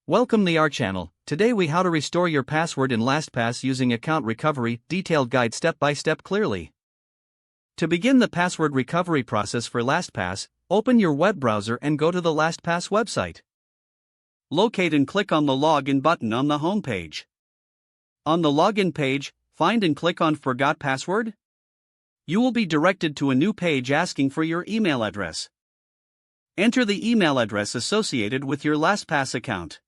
Welcome to our channel. Today we how to restore your password in LastPass using account recovery, detailed guide step by step clearly. To begin the password recovery process for LastPass, open your web browser and go to the LastPass website. Locate and click on the login button on the home page. On the login page, find and click on Forgot Password. You will be directed to a new page asking for your email address. Enter the email address associated with your LastPass account.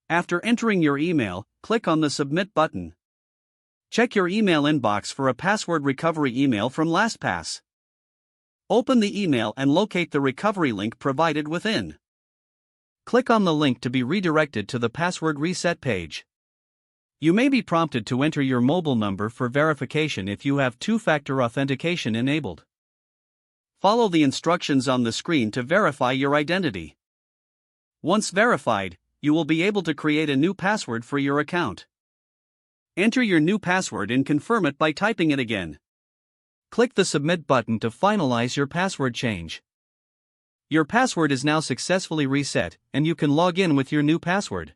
After entering your email, click on the Submit button. Check your email inbox for a password recovery email from LastPass. Open the email and locate the recovery link provided within. Click on the link to be redirected to the password reset page. You may be prompted to enter your mobile number for verification if you have two-factor authentication enabled. Follow the instructions on the screen to verify your identity. Once verified, you will be able to create a new password for your account. Enter your new password and confirm it by typing it again. Click the Submit button to finalize your password change. Your password is now successfully reset, and you can log in with your new password.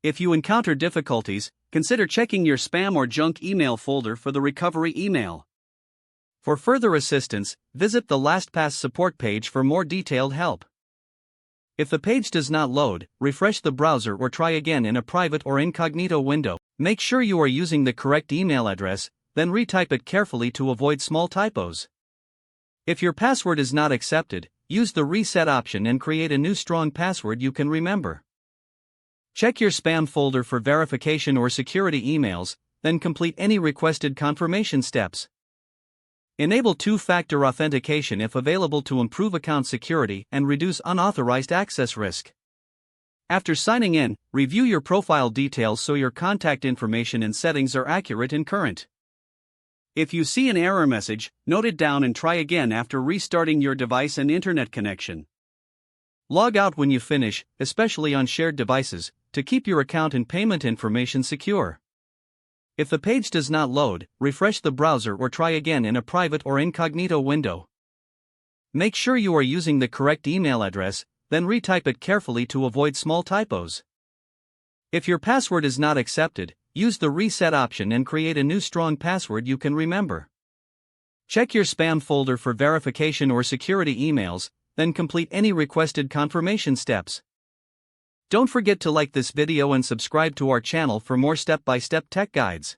If you encounter difficulties, consider checking your spam or junk email folder for the recovery email. For further assistance, visit the LastPass support page for more detailed help. If the page does not load, refresh the browser or try again in a private or incognito window. Make sure you are using the correct email address, then retype it carefully to avoid small typos. If your password is not accepted, use the reset option and create a new strong password you can remember. Check your spam folder for verification or security emails, then complete any requested confirmation steps. Enable two-factor authentication if available to improve account security and reduce unauthorized access risk. After signing in, review your profile details so your contact information and settings are accurate and current. If you see an error message, note it down and try again after restarting your device and internet connection. Log out when you finish, especially on shared devices, to keep your account and payment information secure. If the page does not load, refresh the browser or try again in a private or incognito window. Make sure you are using the correct email address, then retype it carefully to avoid small typos. If your password is not accepted, use the reset option and create a new strong password you can remember. Check your spam folder for verification or security emails, then complete any requested confirmation steps. Don't forget to like this video and subscribe to our channel for more step-by-step tech guides.